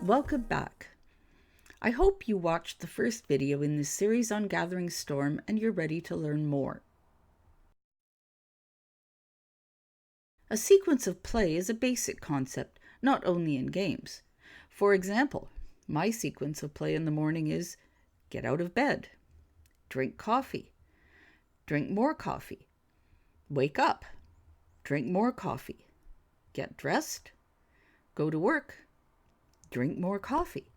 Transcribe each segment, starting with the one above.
Welcome back. I hope you watched the first video in this series on Gathering Storm and you're ready to learn more. A sequence of play is a basic concept, not only in games. For example, my sequence of play in the morning is get out of bed, drink coffee, drink more coffee, wake up, drink more coffee, get dressed, go to work, drink more coffee.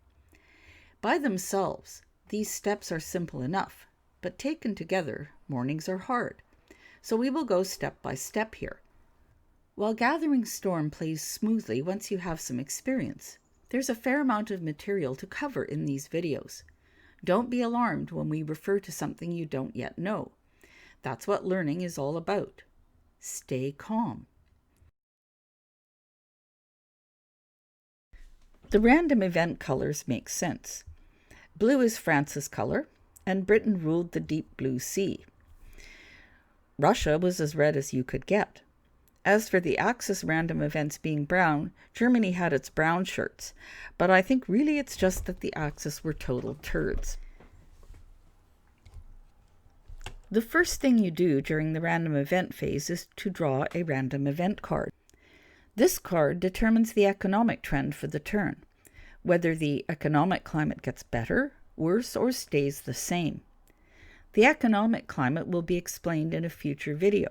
By themselves, these steps are simple enough, but taken together, mornings are hard. So we will go step by step here. While Gathering Storm plays smoothly once you have some experience, there's a fair amount of material to cover in these videos. Don't be alarmed when we refer to something you don't yet know. That's what learning is all about. Stay calm. The random event colors make sense. Blue is France's color, and Britain ruled the deep blue sea. Russia was as red as you could get. As for the Axis random events being brown, Germany had its brown shirts, but I think really it's just that the Axis were total turds. The first thing you do during the random event phase is to draw a random event card. This card determines the economic trend for the turn, whether the economic climate gets better, worse, or stays the same. The economic climate will be explained in a future video.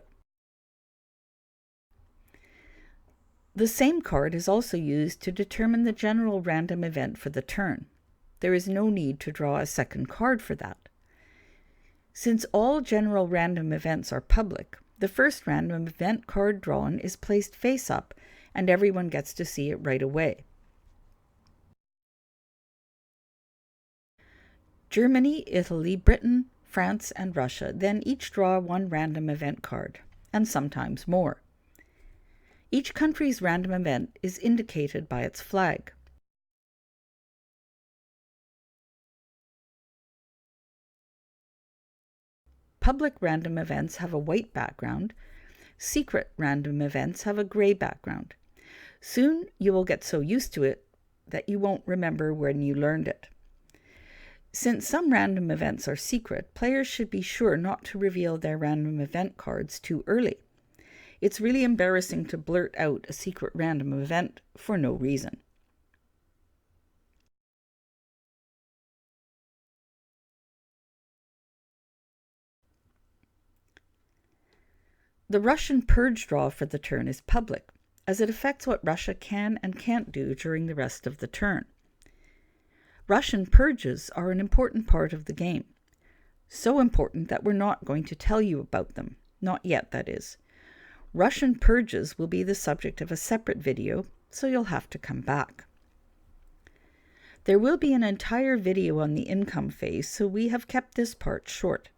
The same card is also used to determine the general random event for the turn. There is no need to draw a second card for that. Since all general random events are public, the first random event card drawn is placed face up, and everyone gets to see it right away. Germany, Italy, Britain, France, and Russia then each draw one random event card, and sometimes more. Each country's random event is indicated by its flag. Public random events have a white background. Secret random events have a gray background. Soon you will get so used to it that you won't remember when you learned it. Since some random events are secret, players should be sure not to reveal their random event cards too early. It's really embarrassing to blurt out a secret random event for no reason. The Russian purge draw for the turn is public, as it affects what Russia can and can't do during the rest of the turn. Russian purges are an important part of the game. So important that we're not going to tell you about them. Not yet, that is. Russian purges will be the subject of a separate video, so you'll have to come back. There will be an entire video on the income phase, so we have kept this part short.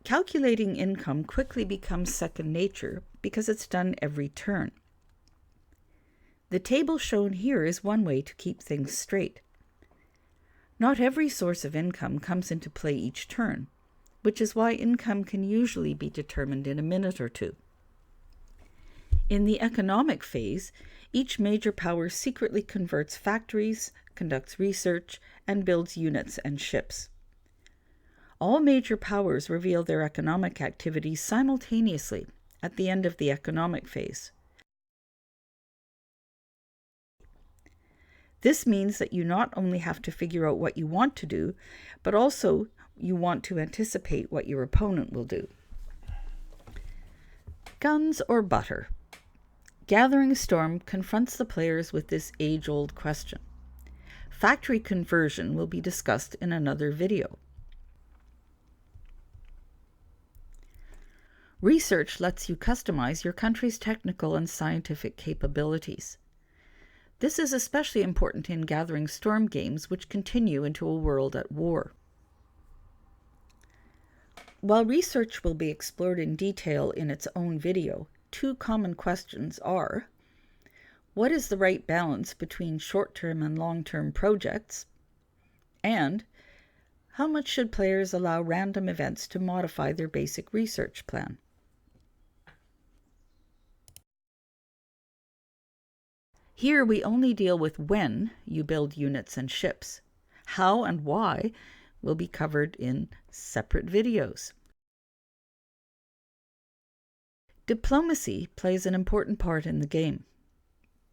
Calculating income quickly becomes second nature because it's done every turn. The table shown here is one way to keep things straight. Not every source of income comes into play each turn, which is why income can usually be determined in a minute or two. In the economic phase, each major power secretly converts factories, conducts research, and builds units and ships. All major powers reveal their economic activities simultaneously at the end of the economic phase. This means that you not only have to figure out what you want to do, but also you want to anticipate what your opponent will do. Guns or butter? Gathering Storm confronts the players with this age-old question. Factory conversion will be discussed in another video. Research lets you customize your country's technical and scientific capabilities. This is especially important in Gathering Storm games which continue into a world at war. While research will be explored in detail in its own video, two common questions are: what is the right balance between short-term and long-term projects? And how much should players allow random events to modify their basic research plan? Here we only deal with when you build units and ships. How and why will be covered in separate videos. Diplomacy plays an important part in the game.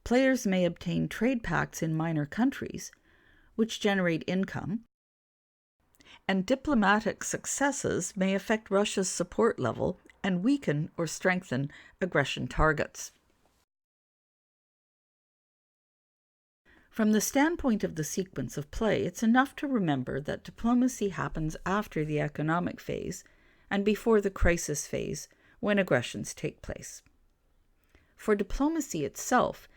Players may obtain trade pacts in minor countries, which generate income, and diplomatic successes may affect Russia's support level and weaken or strengthen aggression targets. From the standpoint of the sequence of play, it's enough to remember that diplomacy happens after the economic phase and before the crisis phase, when aggressions take place. For diplomacy itself,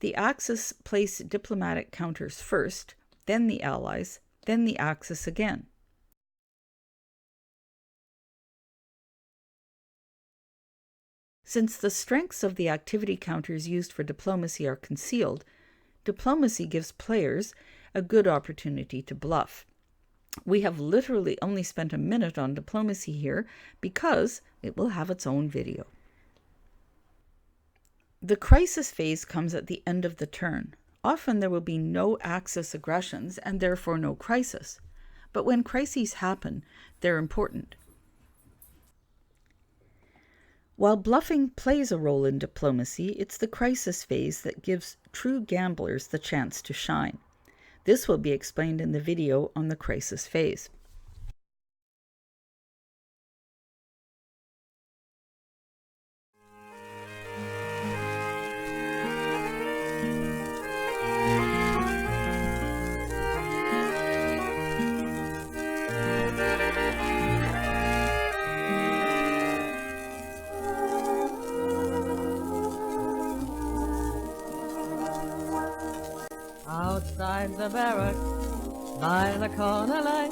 the Axis place diplomatic counters first, then the Allies, then the Axis again. Since the strengths of the activity counters used for diplomacy are concealed, diplomacy gives players a good opportunity to bluff. We have literally only spent a minute on diplomacy here because it will have its own video. The crisis phase comes at the end of the turn. Often there will be no Axis aggressions and therefore no crisis. But when crises happen, they're important. While bluffing plays a role in diplomacy, it's the crisis phase that gives true gamblers the chance to shine. This will be explained in the video on the crisis phase. Outside the barracks, by the corner light,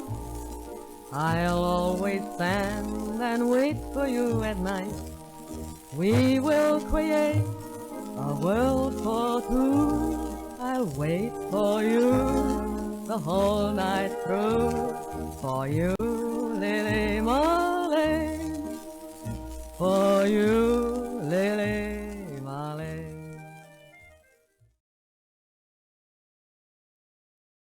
I'll always stand and wait for you at night. We will create a world for two. I'll wait for you the whole night through, for you.